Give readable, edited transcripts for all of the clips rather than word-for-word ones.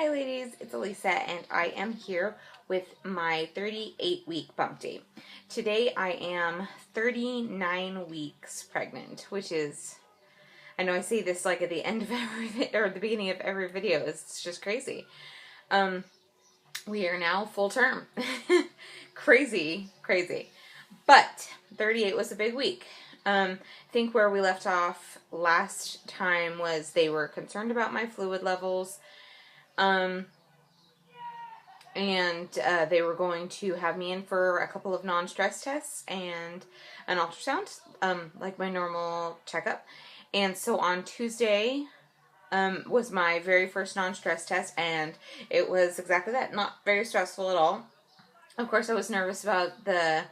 Hi ladies, it's Elisa and I am here with my 38-week bump date. Today I am 39 weeks pregnant, which is, I know I say this like at the end of every, or the beginning of every video, it's just crazy. We are now full term. Crazy. But 38 was a big week. I think where we left off last time was they were concerned about my fluid levels. And they were going to have me in for a couple of non-stress tests and an ultrasound, like my normal checkup. And so on Tuesday was my very first non-stress test, and it was exactly that, not very stressful at all. Of course, I was nervous about the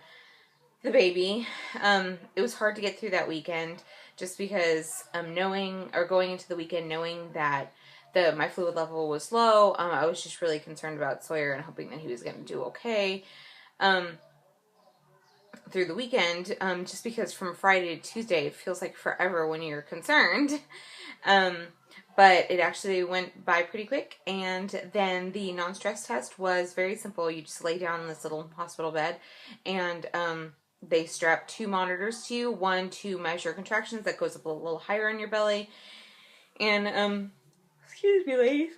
baby. It was hard to get through that weekend just because going into the weekend knowing that my fluid level was low. I was just really concerned about Sawyer and hoping that he was going to do okay through the weekend, just because from Friday to Tuesday it feels like forever when you're concerned. But it actually went by pretty quick, and then the non-stress test was very simple. You just lay down in this little hospital bed, and they strap 2 monitors to you, one to measure contractions that goes up a little higher in your belly, and excuse me, ladies.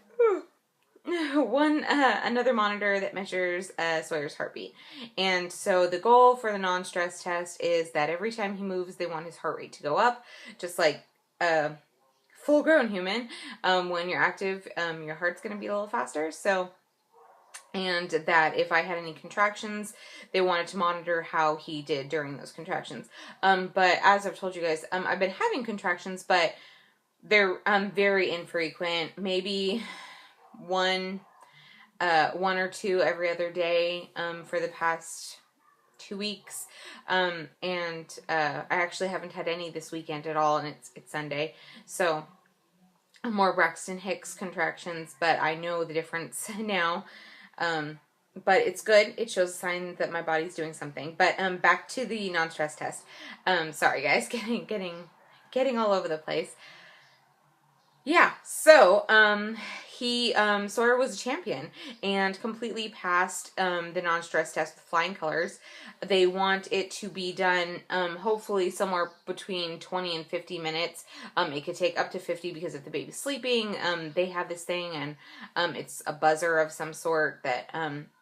Another monitor that measures Sawyer's heartbeat. And so the goal for the non-stress test is that every time he moves, they want his heart rate to go up, just like a full-grown human. When you're active, your heart's going to beat a little faster. So, and that if I had any contractions, they wanted to monitor how he did during those contractions. But as I've told you guys, I've been having contractions, but they're very infrequent. Maybe one or two every other day for the past 2 weeks. And I actually haven't had any this weekend at all, and it's Sunday. So more Braxton Hicks contractions, but I know the difference now. But it's good. It shows a sign that my body's doing something. But back to the non-stress test. Sorry guys, getting all over the place. Yeah, so Sawyer was a champion and completely passed the non-stress test with flying colors. They want it to be done hopefully somewhere between 20 and 50 minutes. It could take up to 50 because if the baby's sleeping, they have this thing, and it's a buzzer of some sort that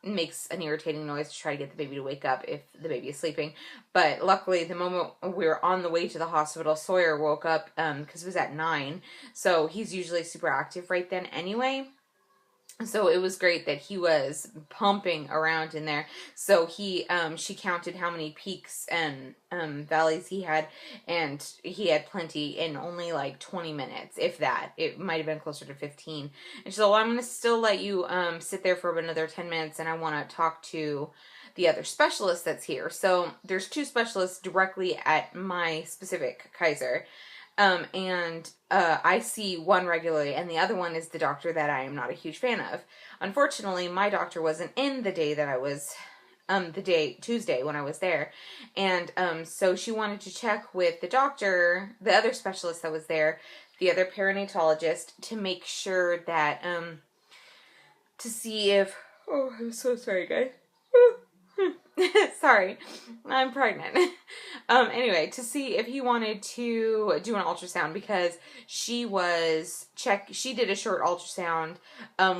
makes an irritating noise to try to get the baby to wake up if the baby is sleeping. But luckily, the moment we were on the way to the hospital, Sawyer woke up because it was at 9, so he's usually super active right then anyway. So it was great that he was pumping around in there. So she counted how many peaks and valleys he had, and he had plenty in only like 20 minutes, if that. It might have been closer to 15. And she's like, well, I'm going to still let you sit there for another 10 minutes, and I want to talk to the other specialist that's here. So there's 2 specialists directly at my specific Kaiser. I see one regularly, and the other one is the doctor that I am not a huge fan of. Unfortunately, my doctor wasn't in the day that I was, Tuesday when I was there. And, so she wanted to check with the doctor, the other specialist that was there, the other perinatologist, to make sure that, to see if, oh, I'm so sorry, guys. Sorry, I'm pregnant. Anyway, to see if he wanted to do an ultrasound, because she did a short ultrasound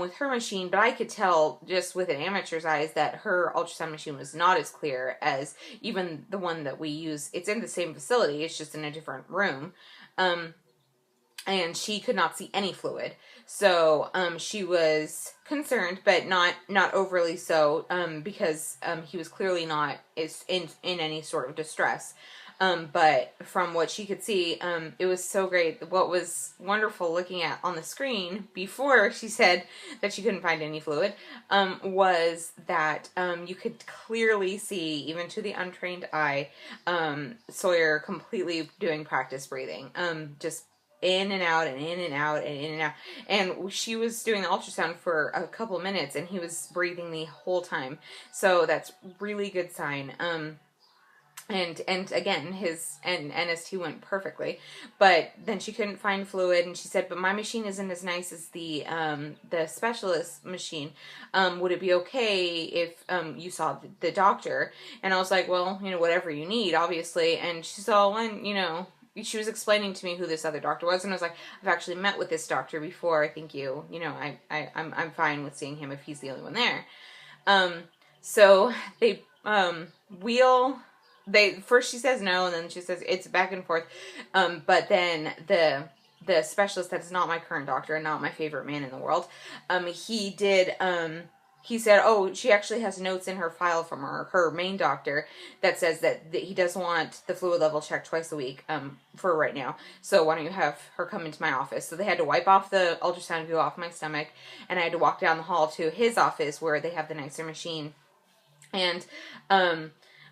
with her machine, but I could tell just with an amateur's eyes that her ultrasound machine was not as clear as even the one that we use. It's in the same facility, it's just in a different room. And she could not see any fluid. So, she was concerned, but not overly so, because, he was clearly not in any sort of distress. But from what she could see, it was so great. What was wonderful looking at on the screen before she said that she couldn't find any fluid, was that, you could clearly see, even to the untrained eye, Sawyer completely doing practice breathing. Just in and out and in and out and in and out. And she was doing the ultrasound for a couple minutes, and he was breathing the whole time. So that's really good sign. And again, his and NST went perfectly, but then she couldn't find fluid, and she said, "But my machine isn't as nice as the specialist machine. Would it be okay if you saw the doctor?" And I was like, "Well, whatever you need, obviously." And she's all, and she was explaining to me who this other doctor was, and I was like, "I've actually met with this doctor before. I think I'm fine with seeing him if he's the only one there." So they wheel. First she says no, and then she says it's back and forth. But then the specialist that's not my current doctor and not my favorite man in the world, he said, "Oh, she actually has notes in her file from her main doctor that says that he does want the fluid level checked twice a week for right now. So why don't you have her come into my office?" So they had to wipe off the ultrasound view off my stomach, and I had to walk down the hall to his office where they have the nicer machine. And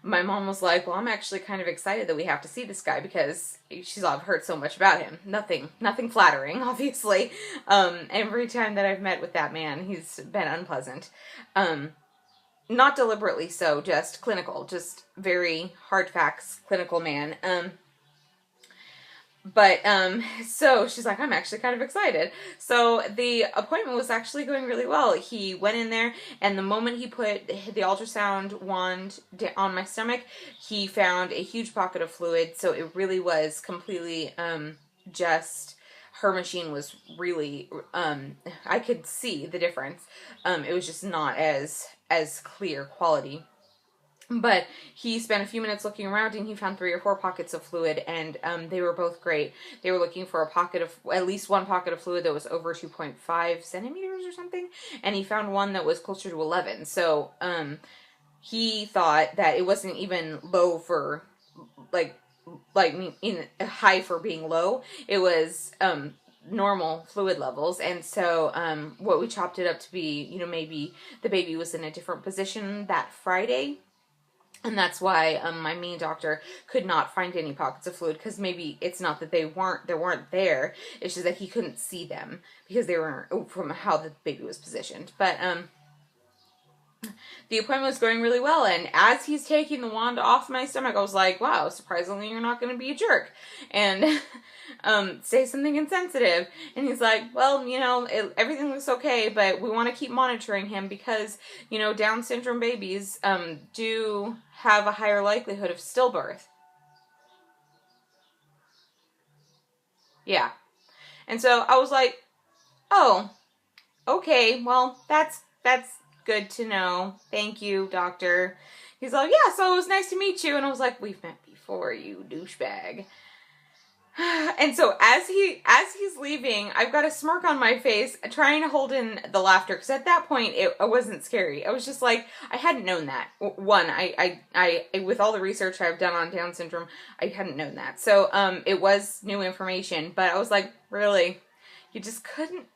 my mom was like, "Well, I'm actually kind of excited that we have to see this guy because I've heard so much about him. Nothing flattering, obviously. Every time that I've met with that man, he's been unpleasant. Not deliberately so, just clinical, just very hard facts, clinical man. But so she's like, "I'm actually kind of excited." So the appointment was actually going really well. He went in there, and the moment he put the ultrasound wand on my stomach, he found a huge pocket of fluid. So it really was completely just her machine was really I could see the difference. It was just not as clear quality. But he spent a few minutes looking around, and he found 3 or 4 pockets of fluid, and they were both great. They were looking for at least one pocket of fluid that was over 2.5 centimeters or something, and he found one that was closer to 11. So he thought that it wasn't even low for, like in high for being low. It was normal fluid levels. And so what we chopped it up to be, maybe the baby was in a different position that Friday. And that's why my main doctor could not find any pockets of fluid, because maybe it's not that they weren't there. It's just that he couldn't see them because they were from how the baby was positioned. But the appointment was going really well, and as he's taking the wand off my stomach, I was like, "Wow, surprisingly, you're not going to be a jerk and say something insensitive." And he's like, "Well, everything looks okay, but we want to keep monitoring him because, Down syndrome babies do have a higher likelihood of stillbirth." Yeah. And so I was like, "Oh, okay, well, that's good to know. Thank you, doctor." He's like, "Yeah, so it was nice to meet you." And I was like, "We've met before, you douchebag." And so as he's leaving, I've got a smirk on my face, trying to hold in the laughter, because at that point it wasn't scary. I was just like, I hadn't known that. One, I with all the research I've done on Down syndrome, I hadn't known that. So it was new information, but I was like, really? You just couldn't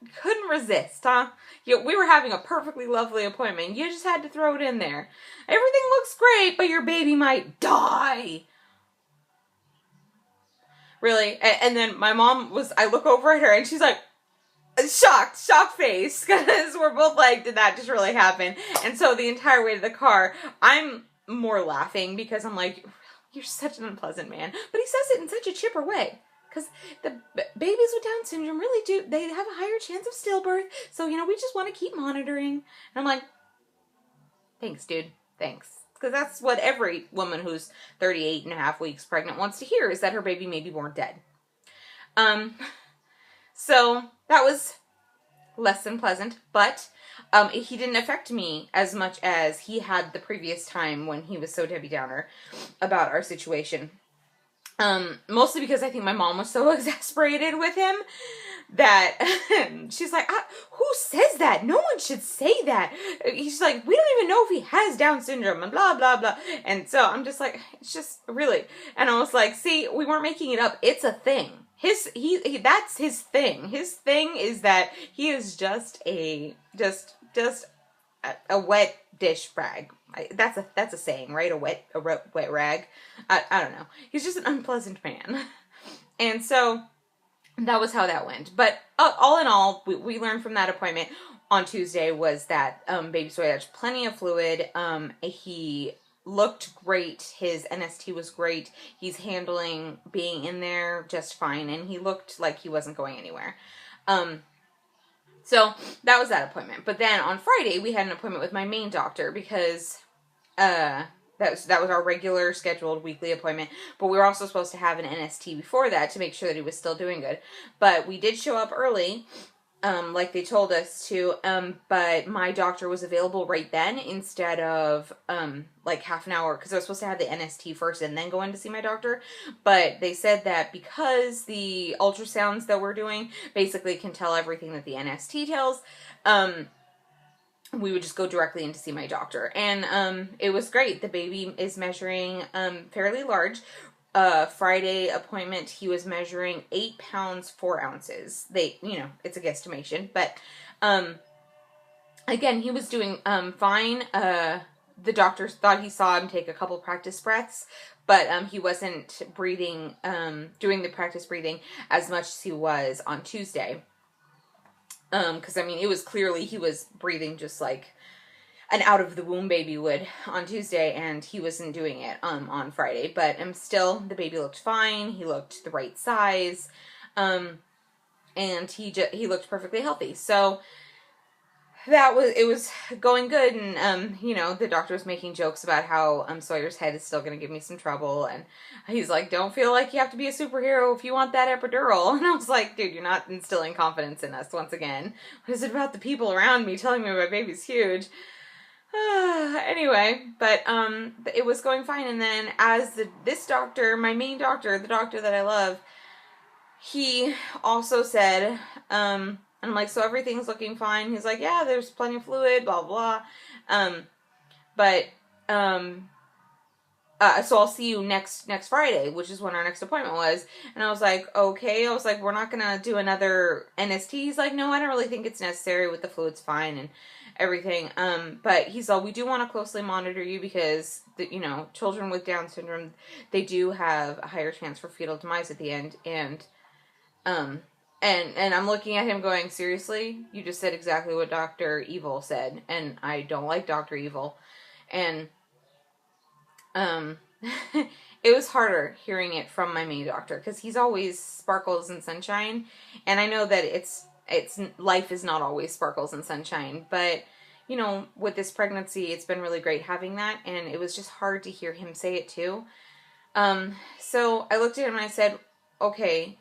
resist, huh? We were having a perfectly lovely appointment. You just had to throw it in there. Everything looks great, but your baby might die. Really? And then my mom I look over at her, and she's like, shocked face, because we're both like, did that just really happen? And so the entire way to the car, I'm more laughing because I'm like, "You're such an unpleasant man." But he says it in such a chipper way. Because the babies with Down syndrome really they have a higher chance of stillbirth. So, we just want to keep monitoring. And I'm like, "Thanks, dude. Thanks." Because that's what every woman who's 38 and a half weeks pregnant wants to hear, is that her baby may be born dead. So that was less than pleasant, but he didn't affect me as much as he had the previous time when he was so Debbie Downer about our situation. Mostly because I think my mom was so exasperated with him that she's like, "Who says that? No one should say that." He's like, "We don't even know if he has Down syndrome," and blah, blah, blah. And so I'm just like, it's just really. And I was like, see, we weren't making it up. It's a thing. That's his thing. His thing is that he is just a wet dish rag. That's a saying, right? A wet rag. I don't know. He's just an unpleasant man. And so that was how that went. But all in all, we learned from that appointment on Tuesday was that baby Sawyer had plenty of fluid. He looked great. His NST was great. He's handling being in there just fine, and he looked like he wasn't going anywhere. So that was that appointment. But then on Friday, we had an appointment with my main doctor because that was our regular scheduled weekly appointment. But we were also supposed to have an NST before that to make sure that he was still doing good. But we did show up early, like they told us to, but my doctor was available right then instead of, like half an hour, because I was supposed to have the NST first and then go in to see my doctor, but they said that because the ultrasounds that we're doing basically can tell everything that the NST tells, we would just go directly in to see my doctor, and, it was great. The baby is measuring, fairly large. Friday appointment, he was measuring 8 pounds, 4 ounces. It's a guesstimation, but, again, he was doing, fine. The doctors thought he saw him take a couple practice breaths, but, he wasn't breathing, doing the practice breathing as much as he was on Tuesday. Cause it was clearly he was breathing just like an out of the womb baby would on Tuesday, and he wasn't doing it on Friday. But still, the baby looked fine. He looked the right size, and he looked perfectly healthy. So it was going good, and the doctor was making jokes about how Sawyer's head is still going to give me some trouble, and he's like, don't feel like you have to be a superhero if you want that epidural. And I was like, dude, you're not instilling confidence in us once again. What is it about the people around me telling me my baby's huge? Anyway, but it was going fine, and then as this doctor, my main doctor, the doctor that I love, he also said, and I'm like, so everything's looking fine. He's like, yeah, there's plenty of fluid, blah blah, so I'll see you next Friday, which is when our next appointment was. And I was like, okay. I was like, we're not gonna do another NST. He's like, no, I don't really think it's necessary. With the fluid's fine and everything. But he's like, we do want to closely monitor you because children with Down syndrome, they do have a higher chance for fetal demise at the end. And I'm looking at him going, seriously? You just said exactly what Dr. Evil said, and I don't like Dr. Evil. And it was harder hearing it from my main doctor because he's always sparkles and sunshine, and I know that it's life is not always sparkles and sunshine, but with this pregnancy, it's been really great having that, and it was just hard to hear him say it too. So I looked at him and I said, okay,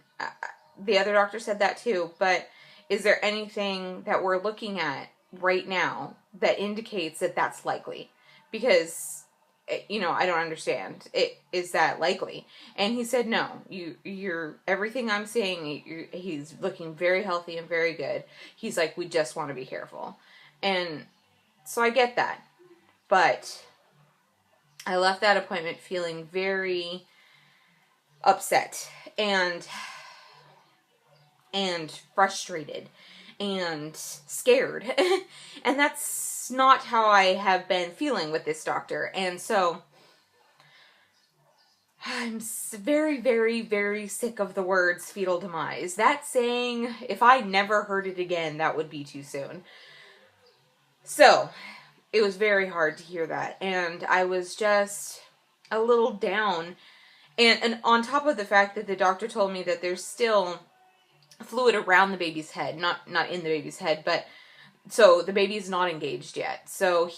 the other doctor said that too, but is there anything that we're looking at right now that indicates that that's likely? Because I don't understand. Is that likely? And he said, no, you're everything I'm saying, he's looking very healthy and very good. He's like, we just want to be careful. And so I get that. But I left that appointment feeling very upset and frustrated and scared. And that's not how I have been feeling with this doctor. And so I'm very, very, very sick of the words fetal demise. That saying, if I never heard it again, that would be too soon. So it was very hard to hear that. And I was just a little down. And on top of the fact that the doctor told me that there's still fluid around the baby's head, not in the baby's head, but so the baby's not engaged yet. So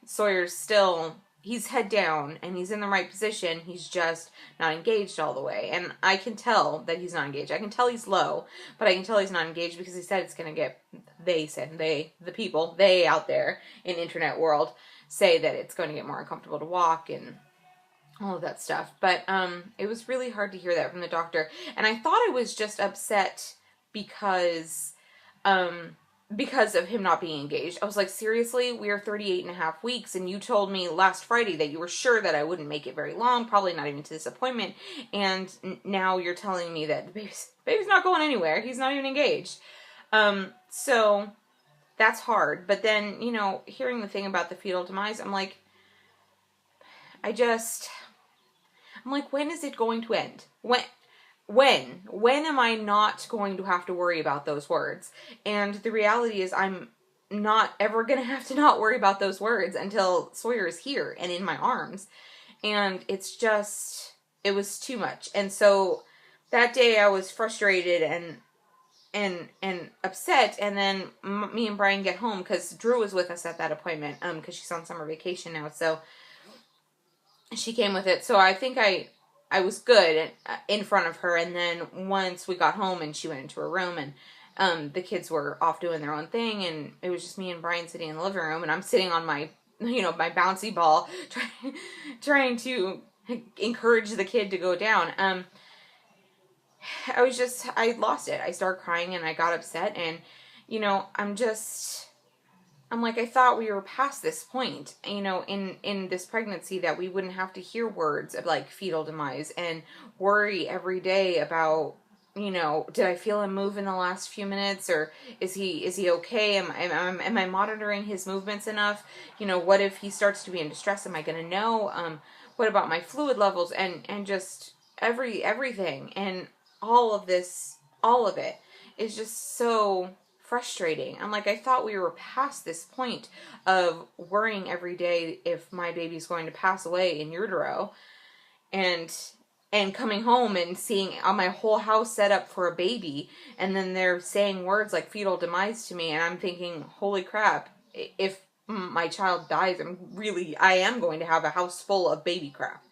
Sawyer's still, he's head down and he's in the right position. He's just not engaged all the way. And I can tell that he's not engaged. I can tell he's low, but I can tell he's not engaged because he said it's going to get, they out there in internet world say that it's going to get more uncomfortable to walk and all of that stuff. But it was really hard to hear that from the doctor. And I thought I was just upset because of him not being engaged. I was like, seriously, we are 38 and a half weeks, and you told me last Friday that you were sure that I wouldn't make it very long, probably not even to this appointment, and now you're telling me that the baby's not going anywhere. He's not even engaged. So that's hard. But then, hearing the thing about the fetal demise, I'm like, when is it going to end? When am I not going to have to worry about those words? And the reality is I'm not ever gonna have to not worry about those words until Sawyer is here and in my arms. And it's just, it was too much. And so that day I was frustrated and upset. And then me and Brian get home because Drew was with us at that appointment, because she's on summer vacation now, so she came with it. So I think I was good in front of her. And then once we got home and she went into her room, and the kids were off doing their own thing, and it was just me and Brian sitting in the living room, and I'm sitting on my, my bouncy ball, trying to encourage the kid to go down. I lost it. I started crying and I got upset, and, I'm like, I thought we were past this point, in this pregnancy, that we wouldn't have to hear words of like fetal demise and worry every day about, did I feel him move in the last few minutes, or is he okay? Am I monitoring his movements enough? What if he starts to be in distress? Am I going to know? What about my fluid levels, and just everything, and all of it is just so frustrating. I'm like, I thought we were past this point of worrying every day if my baby's going to pass away in utero, and coming home and seeing my whole house set up for a baby, and then they're saying words like fetal demise to me, and I'm thinking, holy crap, if my child dies, I am going to have a house full of baby crap,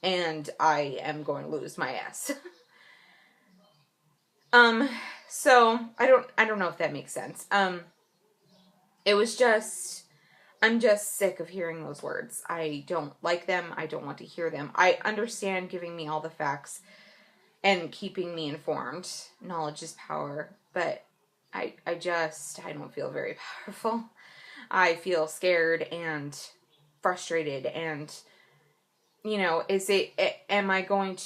and I am going to lose my ass. So I don't know if that makes sense. It was just, I'm just sick of hearing those words. I don't like them. I don't want to hear them. I understand giving me all the facts and keeping me informed. Knowledge is power, but I don't feel very powerful. I feel scared and frustrated, and, am I going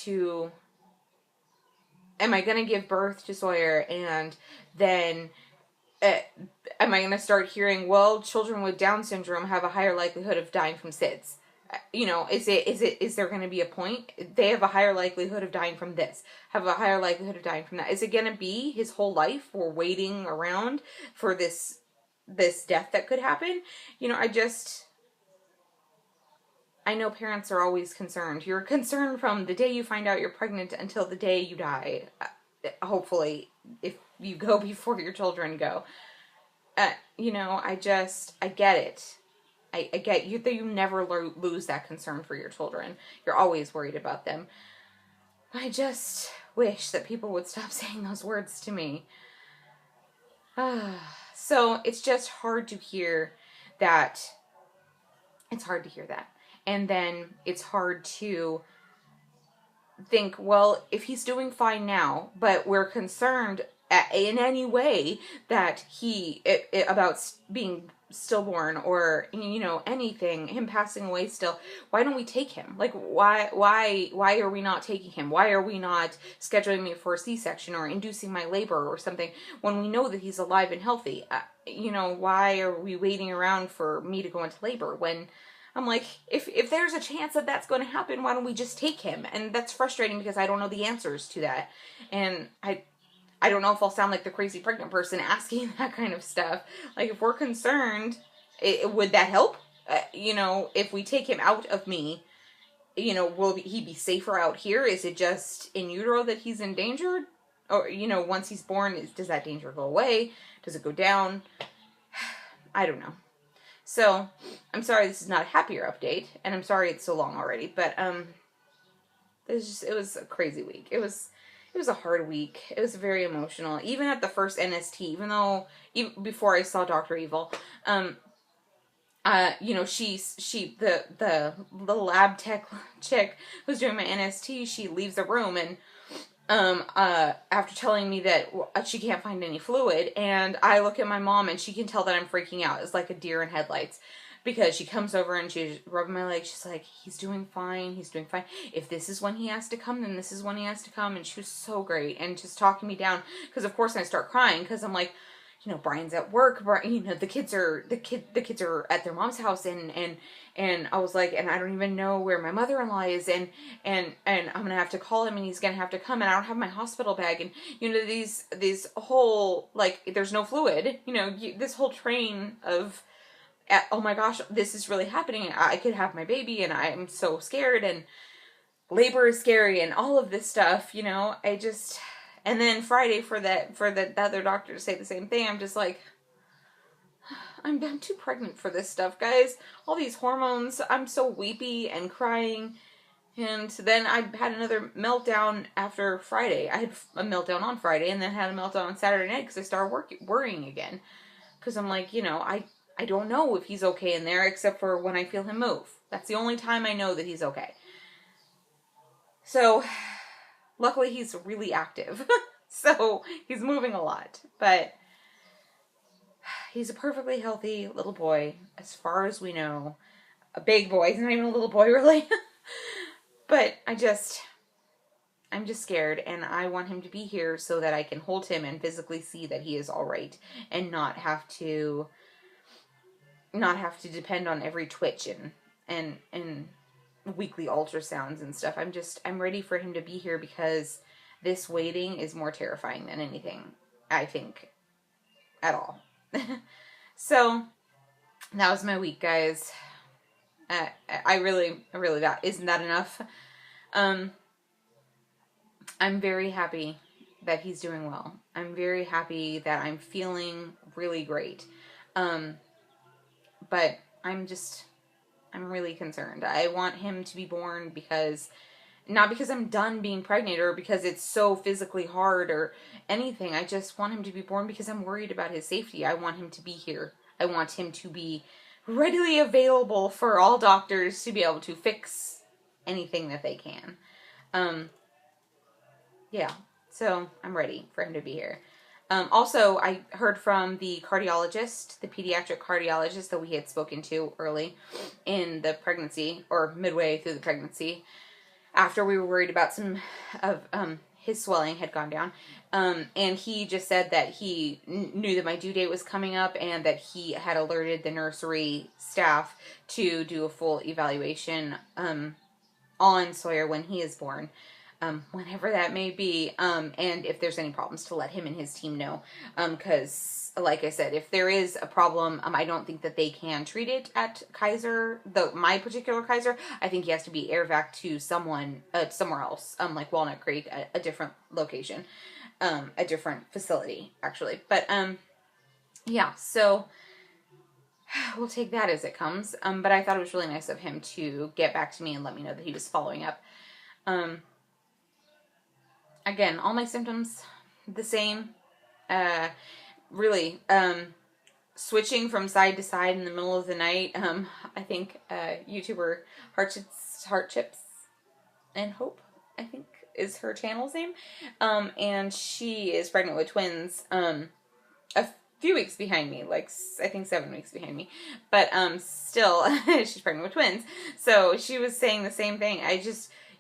to give birth to Sawyer, and then am I going to start hearing, well, children with Down syndrome have a higher likelihood of dying from SIDS? Is there going to be a point? They have a higher likelihood of dying from this, have a higher likelihood of dying from that. Is it going to be his whole life we're waiting around for this death that could happen? I know parents are always concerned. You're concerned from the day you find out you're pregnant until the day you die. Hopefully, if you go before your children go. I get it. I get you that you never lose that concern for your children. You're always worried about them. I just wish that people would stop saying those words to me. So it's just hard to hear that. It's hard to hear that. And then it's hard to think, well, if he's doing fine now, but we're concerned in any way that about being stillborn, or, anything, him passing away still, why don't we take him? Like, why are we not taking him? Why are we not scheduling me for a C-section or inducing my labor or something when we know that he's alive and healthy? Why are we waiting around for me to go into labor when I'm like, if there's a chance that that's going to happen, why don't we just take him? And that's frustrating because I don't know the answers to that. And I don't know if I'll sound like the crazy pregnant person asking that kind of stuff. Like, if we're concerned, would that help? If we take him out of me, will he be safer out here? Is it just in utero that he's endangered? Or, once he's born, does that danger go away? Does it go down? I don't know. So, I'm sorry this is not a happier update, and I'm sorry it's so long already, but, it was a crazy week. It was a hard week. It was very emotional. Even at the first NST, even before I saw Dr. Evil, the lab tech chick who's doing my NST, she leaves the room, and, after telling me that she can't find any fluid, and I look at my mom and she can tell that I'm freaking out. It's like a deer in headlights, because she comes over and she's rubbing my leg. She's like, he's doing fine. If this is when he has to come, then this is when he has to come. And she was so great and just talking me down, because of course I start crying, because I'm like, Brian's at work. Brian, the kids are at their mom's house, and I was like, and I don't even know where my mother-in-law is, and I'm gonna have to call him, and he's gonna have to come, and I don't have my hospital bag, and these whole, like, there's no fluid, this whole train of, oh my gosh, this is really happening. I could have my baby, and I'm so scared, and labor is scary, and all of this stuff. And then Friday for the other doctor to say the same thing, I'm just like, I'm too pregnant for this stuff, guys. All these hormones, I'm so weepy and crying. And then I had another meltdown after Friday. I had a meltdown on Friday, and then had a meltdown on Saturday night because I started worrying again. Because I'm like, I don't know if he's okay in there, except for when I feel him move. That's the only time I know that he's okay. So, luckily he's really active. So, he's moving a lot. But he's a perfectly healthy little boy, as far as we know. A big boy. He's not even a little boy, really. But I'm just scared, and I want him to be here so that I can hold him and physically see that he is all right, and not have to depend on every twitch and weekly ultrasounds and stuff. I'm ready for him to be here, because this waiting is more terrifying than anything, I think, at all. So that was my week, guys. I really, that isn't that enough. I'm very happy that he's doing well. I'm very happy that I'm feeling really great. But I'm really concerned. I want him to be born not because I'm done being pregnant or because it's so physically hard or anything. I just want him to be born because I'm worried about his safety. I want him to be here. I want him to be readily available for all doctors to be able to fix anything that they can. Yeah, so I'm ready for him to be here. Also, I heard from the cardiologist, the pediatric cardiologist that we had spoken to early in the pregnancy, or midway through the pregnancy, after we were worried about some of his swelling had gone down. And he just said that he knew that my due date was coming up, and that he had alerted the nursery staff to do a full evaluation on Sawyer when he is born. Whenever that may be, and if there's any problems, to let him and his team know, because, like I said, if there is a problem, I don't think that they can treat it at Kaiser, my particular Kaiser. I think he has to be air vac to someone, somewhere else, like Walnut Creek, a different location, a different facility, actually, but, yeah, so we'll take that as it comes, but I thought it was really nice of him to get back to me and let me know that he was following up. Again, all my symptoms the same. Really, switching from side to side in the middle of the night. I think YouTuber Heart Chips and Hope, I think, is her channel's name. And she is pregnant with twins. A few weeks behind me, like I think 7 weeks behind me, but still, she's pregnant with twins. So she was saying the same thing.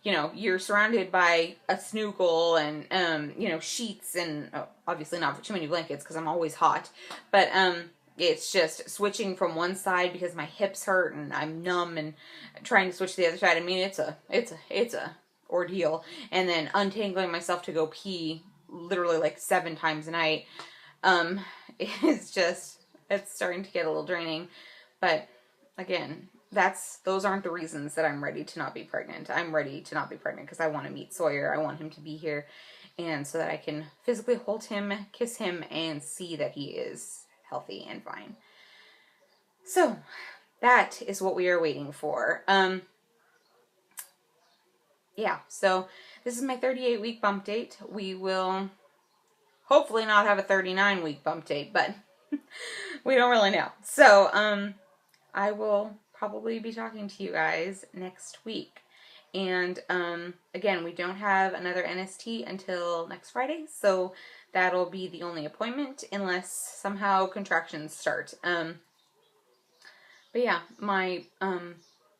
You're surrounded by a snoogle and, sheets and obviously not for too many blankets because I'm always hot. But it's just switching from one side because my hips hurt and I'm numb and trying to switch to the other side. I mean, it's a ordeal. And then untangling myself to go pee literally like 7 times a night. It's starting to get a little draining. But again, those aren't the reasons that I'm ready to not be pregnant. I'm ready to not be pregnant because I want to meet Sawyer. I want him to be here, and so that I can physically hold him, kiss him, and see that he is healthy and fine. So that is what we are waiting for. Yeah, so this is my 38-week bump date. We will hopefully not have a 39-week bump date, but we don't really know. So, I will probably be talking to you guys next week. And, again, we don't have another NST until next Friday, so that'll be the only appointment unless somehow contractions start. But yeah, my,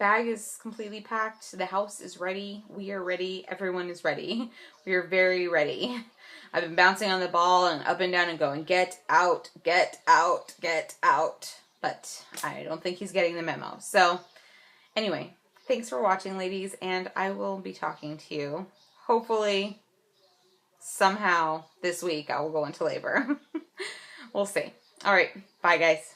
bag is completely packed. The house is ready. We are ready. Everyone is ready. We are very ready. I've been bouncing on the ball and up and down and going, get out, get out, get out. But I don't think he's getting the memo. So anyway, thanks for watching, ladies, and I will be talking to you. Hopefully, somehow this week I will go into labor. We'll see. All right. Bye, guys.